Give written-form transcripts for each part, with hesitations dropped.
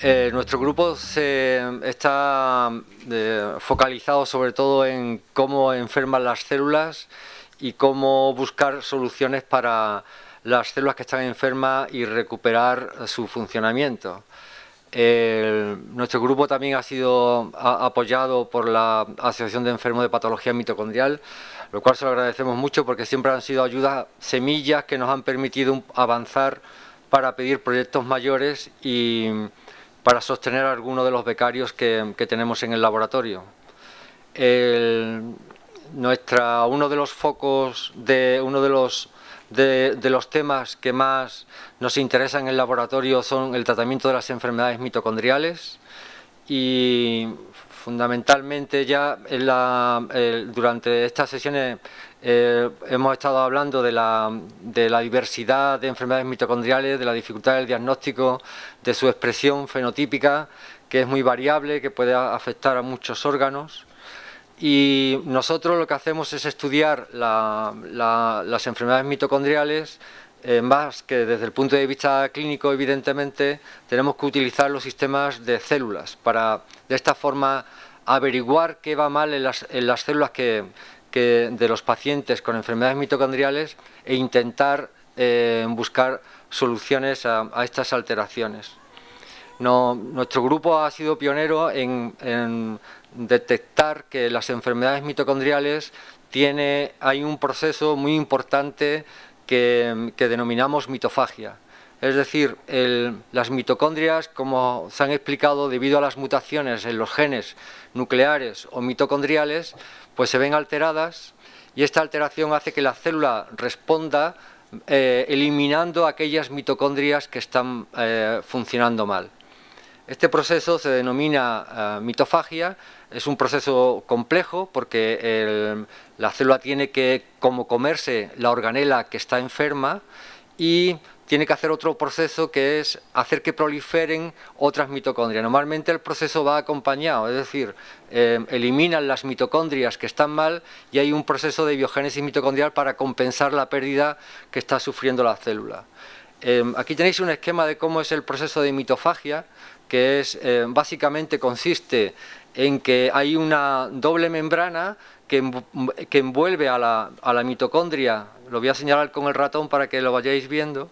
Nuestro grupo está focalizado sobre todo en cómo enferman las células y cómo buscar soluciones para las células que están enfermas y recuperar su funcionamiento. Nuestro grupo también ha sido apoyado por la Asociación de Enfermos de Patología Mitocondrial, lo cual se lo agradecemos mucho porque siempre han sido ayudas, semillas que nos han permitido avanzar para pedir proyectos mayores y para sostener a algunos de los becarios que tenemos en el laboratorio. Uno de los focos, uno de los temas que más nos interesan en el laboratorio son el tratamiento de las enfermedades mitocondriales y fundamentalmente ya durante estas sesiones hemos estado hablando de la diversidad de enfermedades mitocondriales, de la dificultad del diagnóstico, de su expresión fenotípica, que es muy variable, que puede afectar a muchos órganos. Y nosotros lo que hacemos es estudiar las enfermedades mitocondriales, más que desde el punto de vista clínico, evidentemente, tenemos que utilizar los sistemas de células para, de esta forma, averiguar qué va mal en las células de los pacientes con enfermedades mitocondriales e intentar buscar soluciones a estas alteraciones. Nuestro grupo ha sido pionero en detectar que las enfermedades mitocondriales hay un proceso muy importante que denominamos mitofagia. Es decir, las mitocondrias, como se han explicado, debido a las mutaciones en los genes nucleares o mitocondriales, pues se ven alteradas y esta alteración hace que la célula responda eliminando aquellas mitocondrias que están funcionando mal. Este proceso se denomina mitofagia, es un proceso complejo porque la célula tiene que como comerse la organela que está enferma y tiene que hacer otro proceso que es hacer que proliferen otras mitocondrias. Normalmente el proceso va acompañado, es decir, eliminan las mitocondrias que están mal y hay un proceso de biogénesis mitocondrial para compensar la pérdida que está sufriendo la célula. Aquí tenéis un esquema de cómo es el proceso de mitofagia, que básicamente consiste en que hay una doble membrana que envuelve a la mitocondria. Lo voy a señalar con el ratón para que lo vayáis viendo.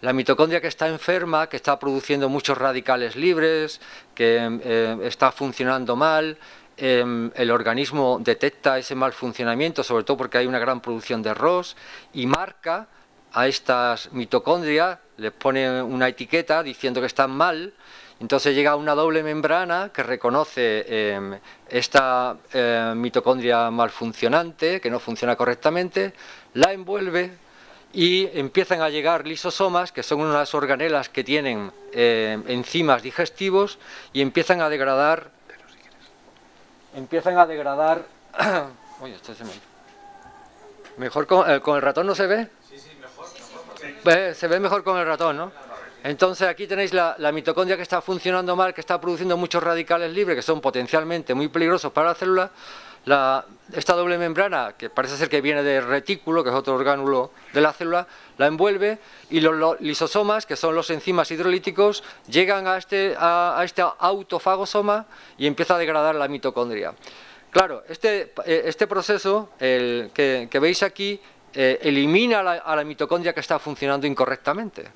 La mitocondria que está enferma, que está produciendo muchos radicales libres, que está funcionando mal, el organismo detecta ese mal funcionamiento, sobre todo porque hay una gran producción de ROS, y marca a estas mitocondrias, les pone una etiqueta diciendo que están mal. Entonces llega una doble membrana que reconoce esta mitocondria malfuncionante, que no funciona correctamente, la envuelve y empiezan a llegar lisosomas, que son unas organelas que tienen enzimas digestivos y empiezan a degradar. Uy, esto se me... ¿Mejor con el ratón no se ve? Sí, mejor. Se ve mejor con el ratón, ¿no? Entonces aquí tenéis la mitocondria que está funcionando mal, que está produciendo muchos radicales libres que son potencialmente muy peligrosos para la célula. Esta doble membrana, que parece ser que viene del retículo, que es otro orgánulo de la célula, la envuelve y los lisosomas, que son los enzimas hidrolíticos, llegan a este autofagosoma y empieza a degradar la mitocondria. Claro, este proceso que veis aquí elimina a la mitocondria que está funcionando incorrectamente.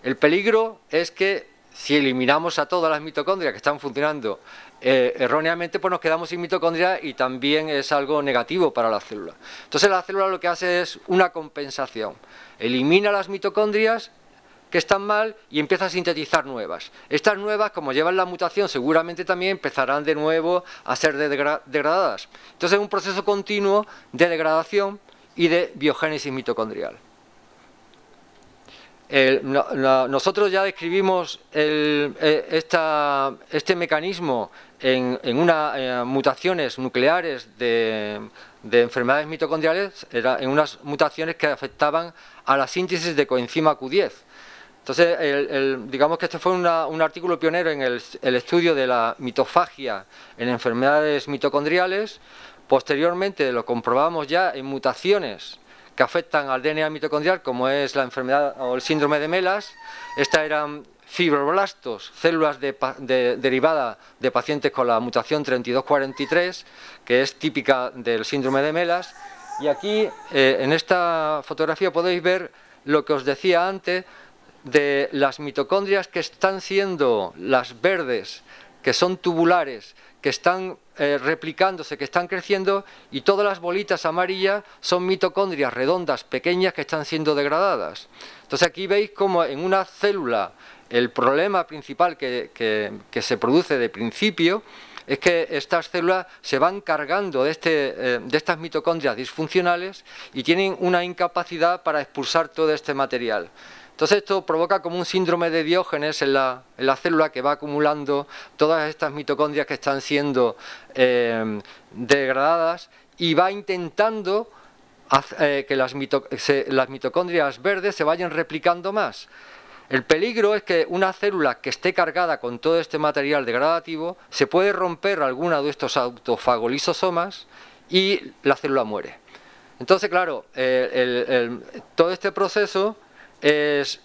El peligro es que si eliminamos a todas las mitocondrias que están funcionando erróneamente, pues nos quedamos sin mitocondria y también es algo negativo para la célula. Entonces la célula lo que hace es una compensación. Elimina las mitocondrias que están mal y empieza a sintetizar nuevas. Estas nuevas, como llevan la mutación, seguramente también empezarán de nuevo a ser degradadas. Entonces es un proceso continuo de degradación y de biogénesis mitocondrial. Nosotros ya describimos este mecanismo en unas mutaciones nucleares de enfermedades mitocondriales, en unas mutaciones que afectaban a la síntesis de coenzima Q10. Entonces, digamos que este fue un artículo pionero en el estudio de la mitofagia en enfermedades mitocondriales. Posteriormente lo comprobamos ya en mutaciones que afectan al DNA mitocondrial, como es la enfermedad o el síndrome de Melas. Estas eran fibroblastos, células derivadas de pacientes con la mutación 3243, que es típica del síndrome de Melas. Y aquí, en esta fotografía, podéis ver lo que os decía antes de las mitocondrias que están siendo las verdes, que son tubulares, que están replicándose, que están creciendo, y todas las bolitas amarillas son mitocondrias redondas, pequeñas, que están siendo degradadas. Entonces aquí veis como en una célula el problema principal que se produce de principio es que estas células se van cargando de estas mitocondrias disfuncionales y tienen una incapacidad para expulsar todo este material. Entonces esto provoca como un síndrome de Diógenes en la célula, que va acumulando todas estas mitocondrias que están siendo degradadas, y va intentando que las mitocondrias verdes se vayan replicando más. El peligro es que una célula que esté cargada con todo este material degradativo se puede romper alguna de estos autofagolisosomas y la célula muere. Entonces, claro, todo este proceso es,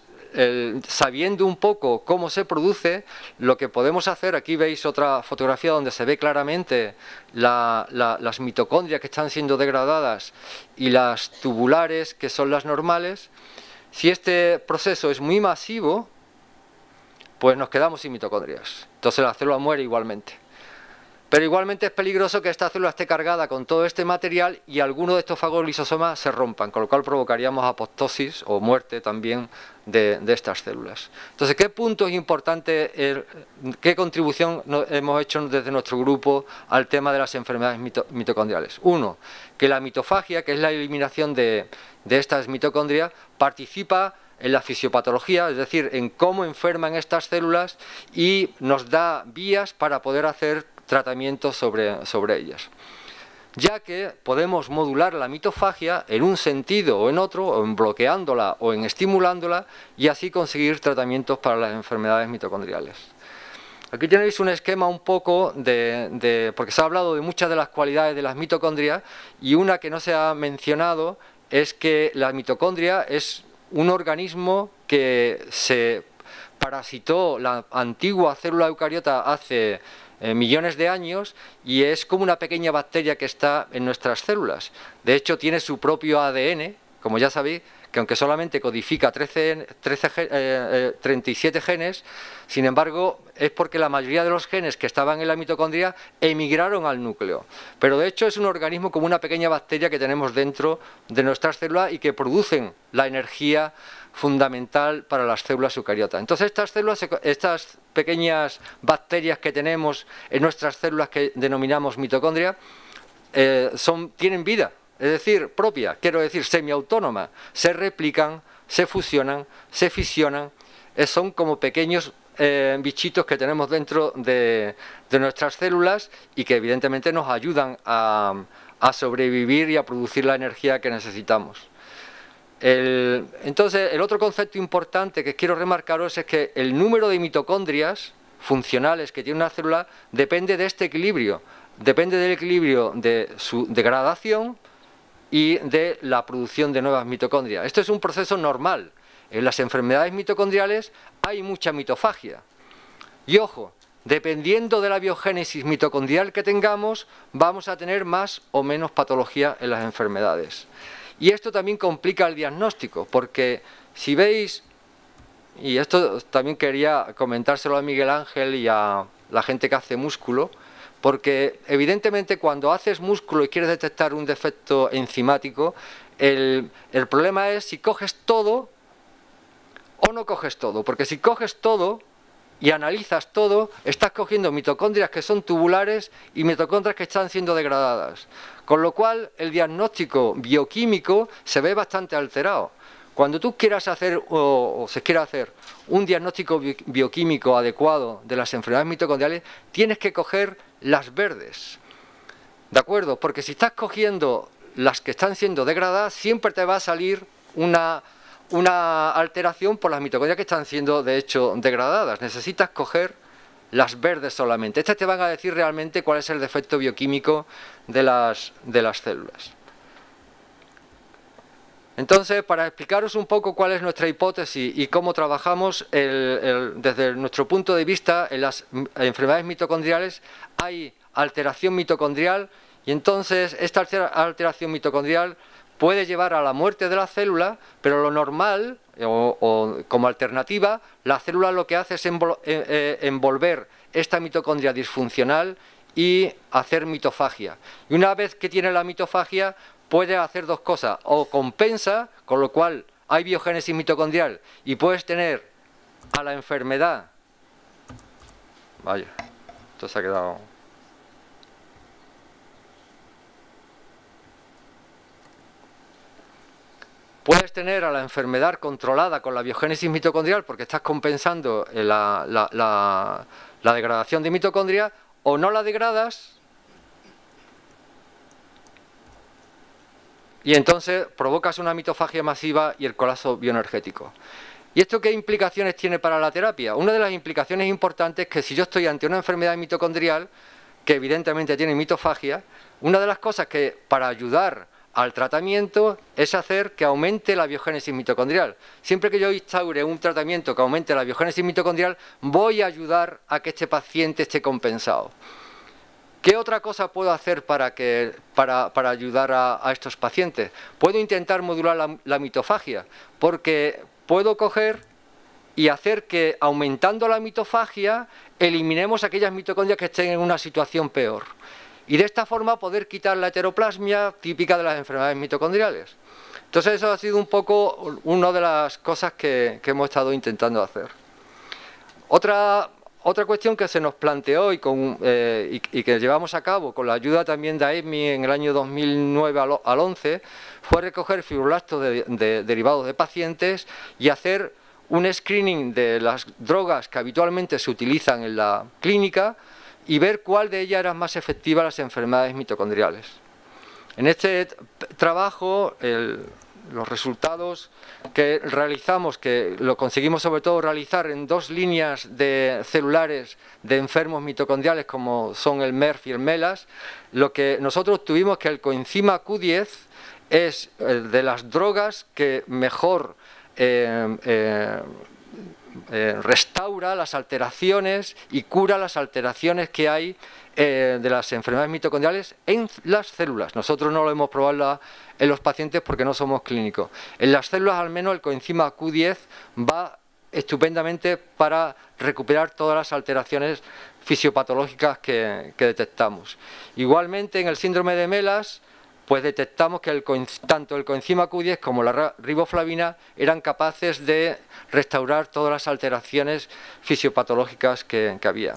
sabiendo un poco cómo se produce, lo que podemos hacer, aquí veis otra fotografía donde se ve claramente las mitocondrias que están siendo degradadas y las tubulares, que son las normales. Si este proceso es muy masivo, pues nos quedamos sin mitocondrias. Entonces la célula muere igualmente. Pero igualmente es peligroso que esta célula esté cargada con todo este material y algunos de estos fagolisosomas se rompan, con lo cual provocaríamos apoptosis o muerte también de estas células. Entonces, ¿qué punto es importante, qué contribución hemos hecho desde nuestro grupo al tema de las enfermedades mitocondriales? Uno, que la mitofagia, que es la eliminación de estas mitocondrias, participa en la fisiopatología, es decir, en cómo enferman estas células, y nos da vías para poder hacer tratamientos sobre ellas, ya que podemos modular la mitofagia en un sentido o en otro, o en bloqueándola o en estimulándola, y así conseguir tratamientos para las enfermedades mitocondriales. Aquí tenéis un esquema un poco porque se ha hablado de muchas de las cualidades de las mitocondrias, y una que no se ha mencionado es que la mitocondria es un organismo que se parasitó la antigua célula eucariota hace millones de años, y es como una pequeña bacteria que está en nuestras células. De hecho, tiene su propio ADN, como ya sabéis, que aunque solamente codifica 37 genes, sin embargo, es porque la mayoría de los genes que estaban en la mitocondria emigraron al núcleo. Pero de hecho es un organismo como una pequeña bacteria que tenemos dentro de nuestras células y que producen la energía fundamental para las células eucariotas. Entonces estas pequeñas bacterias que tenemos en nuestras células, que denominamos mitocondria, tienen vida. Es decir, propia, quiero decir, semiautónoma, se replican, se fusionan, se fisionan, son como pequeños bichitos que tenemos dentro de nuestras células, y que evidentemente nos ayudan a sobrevivir y a producir la energía que necesitamos. Entonces, el otro concepto importante que quiero remarcaros es que el número de mitocondrias funcionales que tiene una célula depende de este equilibrio, depende del equilibrio de su degradación y de la producción de nuevas mitocondrias. Esto es un proceso normal. En las enfermedades mitocondriales hay mucha mitofagia. Y ojo, dependiendo de la biogénesis mitocondrial que tengamos, vamos a tener más o menos patología en las enfermedades. Y esto también complica el diagnóstico, porque si veis, y esto también quería comentárselo a Miguel Ángel y a la gente que hace músculo, porque evidentemente cuando haces músculo y quieres detectar un defecto enzimático, el problema es si coges todo o no coges todo, porque si coges todo y analizas todo, estás cogiendo mitocondrias que son tubulares y mitocondrias que están siendo degradadas, con lo cual el diagnóstico bioquímico se ve bastante alterado. Cuando tú quieras hacer o se quiera hacer un diagnóstico bioquímico adecuado de las enfermedades mitocondriales, tienes que coger las verdes, ¿de acuerdo? Porque si estás cogiendo las que están siendo degradadas, siempre te va a salir una alteración por las mitocondrias que están siendo, de hecho, degradadas. Necesitas coger las verdes solamente. Estas te van a decir realmente cuál es el defecto bioquímico de las células. Entonces, para explicaros un poco cuál es nuestra hipótesis y cómo trabajamos, desde nuestro punto de vista, en las enfermedades mitocondriales hay alteración mitocondrial y entonces esta alteración mitocondrial puede llevar a la muerte de la célula, pero lo normal, o como alternativa, la célula lo que hace es envolver esta mitocondria disfuncional y hacer mitofagia. Y una vez que tiene la mitofagia, puede hacer dos cosas: o compensa, con lo cual hay biogénesis mitocondrial y puedes tener a la enfermedad. Vaya, esto se ha quedado. Puedes tener a la enfermedad controlada con la biogénesis mitocondrial porque estás compensando la degradación de mitocondria, o no la degradas y entonces provocas una mitofagia masiva y el colapso bioenergético. ¿Y esto qué implicaciones tiene para la terapia? Una de las implicaciones importantes es que si yo estoy ante una enfermedad mitocondrial, que evidentemente tiene mitofagia, una de las cosas que para ayudar al tratamiento es hacer que aumente la biogénesis mitocondrial. Siempre que yo instaure un tratamiento que aumente la biogénesis mitocondrial, voy a ayudar a que este paciente esté compensado. ¿Qué otra cosa puedo hacer para ayudar a estos pacientes? Puedo intentar modular la mitofagia, porque puedo coger y hacer que, aumentando la mitofagia, eliminemos aquellas mitocondrias que estén en una situación peor. Y de esta forma poder quitar la heteroplasmia típica de las enfermedades mitocondriales. Entonces eso ha sido un poco una de las cosas que hemos estado intentando hacer. Otra cuestión que se nos planteó y que llevamos a cabo con la ayuda también de AESMI en el año 2009 al 11 fue recoger fibroblastos derivados de pacientes y hacer un screening de las drogas que habitualmente se utilizan en la clínica y ver cuál de ellas era más efectiva en las enfermedades mitocondriales. En este trabajo, los resultados que realizamos, que lo conseguimos sobre todo realizar en dos líneas celulares de enfermos mitocondriales como son el MERF y el MELAS, lo que nosotros tuvimos que el coenzima Q10 es de las drogas que mejor restaura las alteraciones y cura las alteraciones que hay de las enfermedades mitocondriales en las células. Nosotros no lo hemos probado en los pacientes porque no somos clínicos. En las células al menos el coenzima Q10 va estupendamente para recuperar todas las alteraciones fisiopatológicas que detectamos. Igualmente en el síndrome de MELAS pues detectamos que tanto el coenzima Q10 como la riboflavina eran capaces de restaurar todas las alteraciones fisiopatológicas que había.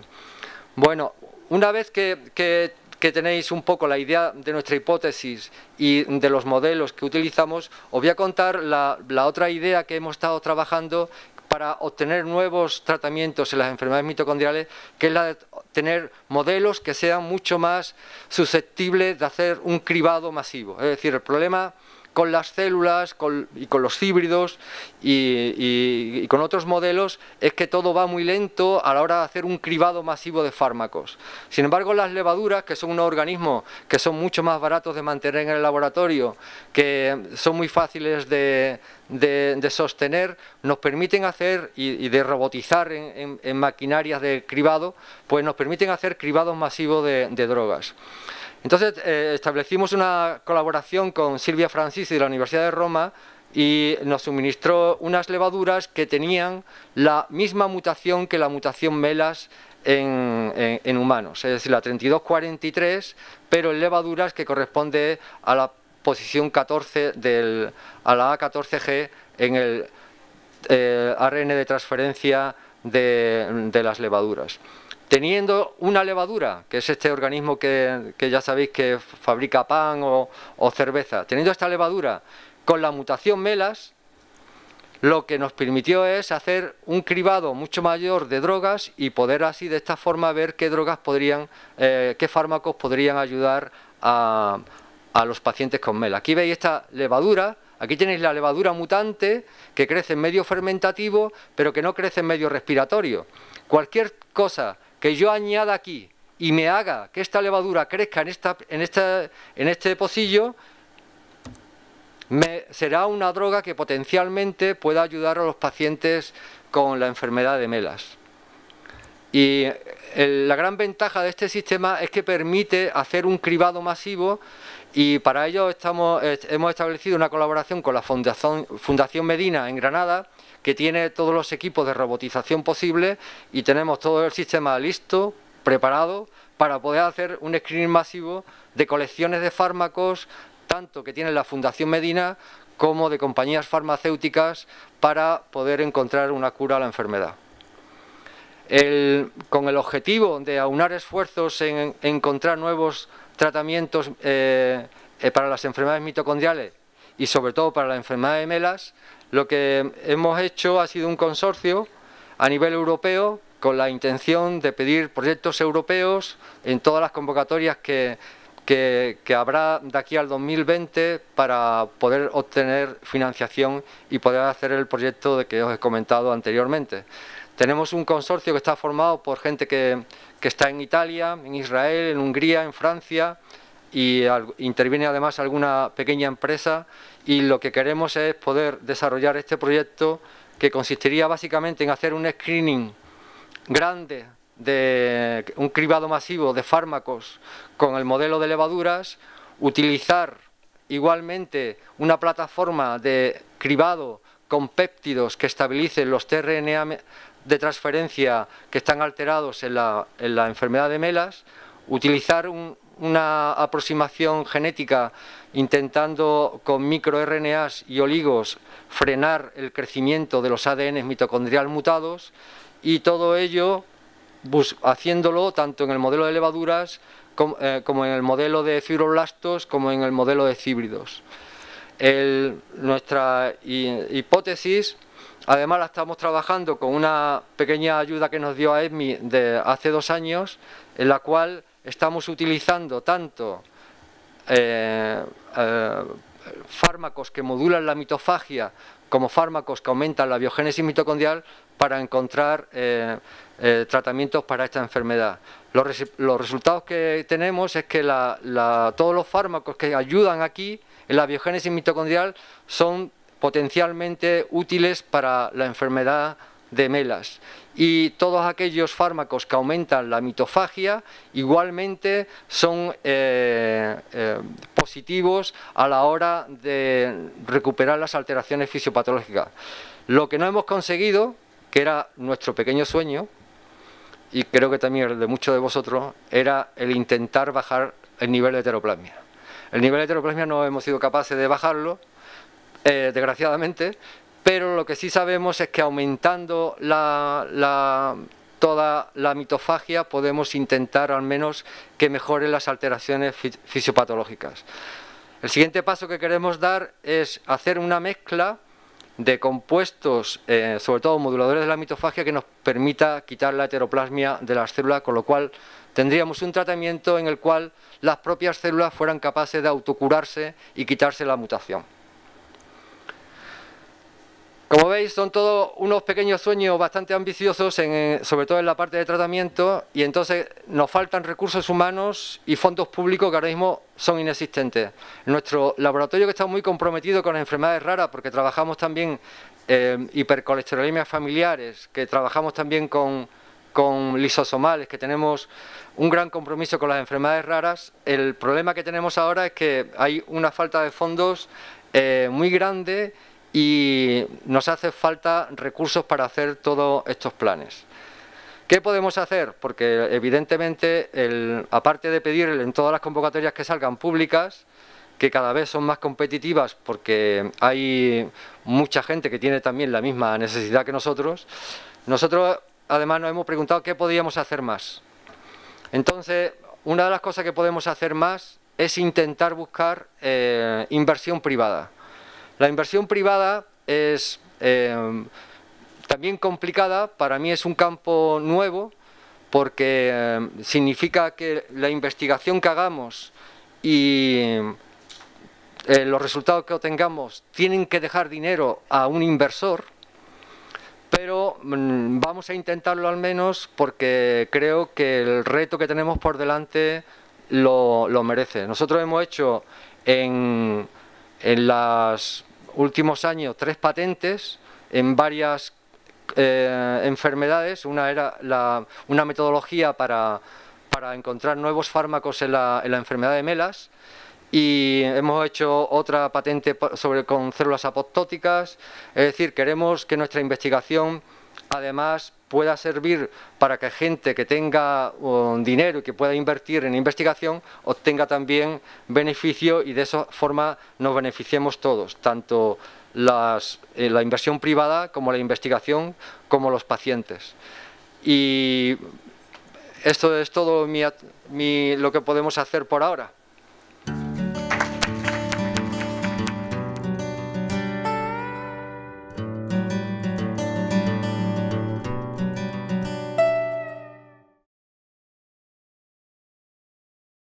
Bueno, una vez que tenéis un poco la idea de nuestra hipótesis y de los modelos que utilizamos, os voy a contar la otra idea que hemos estado trabajando para obtener nuevos tratamientos en las enfermedades mitocondriales, que es la de tener modelos que sean mucho más susceptibles de hacer un cribado masivo. Es decir, el problema con las células y con los híbridos y con otros modelos es que todo va muy lento a la hora de hacer un cribado masivo de fármacos. Sin embargo, las levaduras, que son unos organismos que son mucho más baratos de mantener en el laboratorio, que son muy fáciles de sostener, nos permiten hacer y de robotizar en maquinarias de cribado, pues nos permiten hacer cribados masivos de drogas. Entonces establecimos una colaboración con Silvia Francisi de la Universidad de Roma y nos suministró unas levaduras que tenían la misma mutación que la mutación MELAS en humanos, es decir, la 3243, pero en levaduras que corresponde a la posición 14 a la A14G en el ARN de transferencia de las levaduras. Teniendo una levadura, que es este organismo que ya sabéis que fabrica pan o cerveza, teniendo esta levadura con la mutación MELAS, lo que nos permitió es hacer un cribado mucho mayor de drogas y poder así de esta forma ver qué qué fármacos podrían ayudar a los pacientes con MELAS. Aquí veis esta levadura. Aquí tenéis la levadura mutante que crece en medio fermentativo, pero que no crece en medio respiratorio. Cualquier cosa que yo añada aquí y me haga que esta levadura crezca en este pocillo, me será una droga que potencialmente pueda ayudar a los pacientes con la enfermedad de Melas. Y la gran ventaja de este sistema es que permite hacer un cribado masivo, y para ello hemos establecido una colaboración con la Fundación Medina en Granada, que tiene todos los equipos de robotización posibles, y tenemos todo el sistema listo, preparado, para poder hacer un screening masivo de colecciones de fármacos, tanto que tiene la Fundación Medina como de compañías farmacéuticas, para poder encontrar una cura a la enfermedad. Con el objetivo de aunar esfuerzos en encontrar nuevos tratamientos para las enfermedades mitocondriales y sobre todo para la enfermedad de Melas, lo que hemos hecho ha sido un consorcio a nivel europeo con la intención de pedir proyectos europeos en todas las convocatorias que habrá de aquí al 2020 para poder obtener financiación y poder hacer el proyecto que os he comentado anteriormente. Tenemos un consorcio que está formado por gente que está en Italia, en Israel, en Hungría, en Francia, y interviene además alguna pequeña empresa, y lo que queremos es poder desarrollar este proyecto, que consistiría básicamente en hacer un screening grande, un cribado masivo de fármacos con el modelo de levaduras, utilizar igualmente una plataforma de cribado con péptidos que estabilicen los tRNA de transferencia que están alterados en la enfermedad de Melas, utilizar una aproximación genética intentando con microRNAs y oligos frenar el crecimiento de los ADN mitocondrial mutados, y todo ello haciéndolo tanto en el modelo de levaduras como en el modelo de fibroblastos como en el modelo de híbridos. Nuestra hipótesis, además, la estamos trabajando con una pequeña ayuda que nos dio AESMI de hace 2 años, en la cual estamos utilizando tanto fármacos que modulan la mitofagia como fármacos que aumentan la biogénesis mitocondrial para encontrar tratamientos para esta enfermedad. Los resultados que tenemos es que todos los fármacos que ayudan aquí en la biogénesis mitocondrial son potencialmente útiles para la enfermedad de Melas, y todos aquellos fármacos que aumentan la mitofagia igualmente son positivos a la hora de recuperar las alteraciones fisiopatológicas. Lo que no hemos conseguido, que era nuestro pequeño sueño, y creo que también el de muchos de vosotros, era el intentar bajar el nivel de heteroplasmia. El nivel de heteroplasmia no hemos sido capaces de bajarlo, desgraciadamente, pero lo que sí sabemos es que aumentando toda la mitofagia podemos intentar al menos que mejoren las alteraciones fisiopatológicas. El siguiente paso que queremos dar es hacer una mezcla de compuestos, sobre todo moduladores de la mitofagia, que nos permita quitar la heteroplasmia de las células, con lo cual tendríamos un tratamiento en el cual las propias células fueran capaces de autocurarse y quitarse la mutación. Como veis, son todos unos pequeños sueños bastante ambiciosos, sobre todo en la parte de tratamiento, y entonces nos faltan recursos humanos y fondos públicos que ahora mismo son inexistentes. Nuestro laboratorio, que está muy comprometido con las enfermedades raras, porque trabajamos también hipercolesterolemias familiares, que trabajamos también con lisosomales, que tenemos un gran compromiso con las enfermedades raras. El problema que tenemos ahora es que hay una falta de fondos muy grande, y nos hace falta recursos para hacer todos estos planes. ¿Qué podemos hacer? Porque evidentemente, aparte de pedir en todas las convocatorias que salgan públicas, que cada vez son más competitivas porque hay mucha gente que tiene también la misma necesidad que nosotros además nos hemos preguntado qué podíamos hacer más. Entonces, una de las cosas que podemos hacer más es intentar buscar inversión privada. La inversión privada es también complicada. Para mí es un campo nuevo, porque significa que la investigación que hagamos y los resultados que obtengamos tienen que dejar dinero a un inversor, pero vamos a intentarlo al menos, porque creo que el reto que tenemos por delante lo merece. Nosotros hemos hecho en las últimos años 3 patentes en varias enfermedades. Una era una metodología para encontrar nuevos fármacos en la enfermedad de MELAS, y hemos hecho otra patente con células apoptóticas. Es decir, queremos que nuestra investigación además pueda servir para que gente que tenga dinero y que pueda invertir en investigación obtenga también beneficio, y de esa forma nos beneficiemos todos, tanto la inversión privada como la investigación, como los pacientes. Y esto es todo lo que podemos hacer por ahora.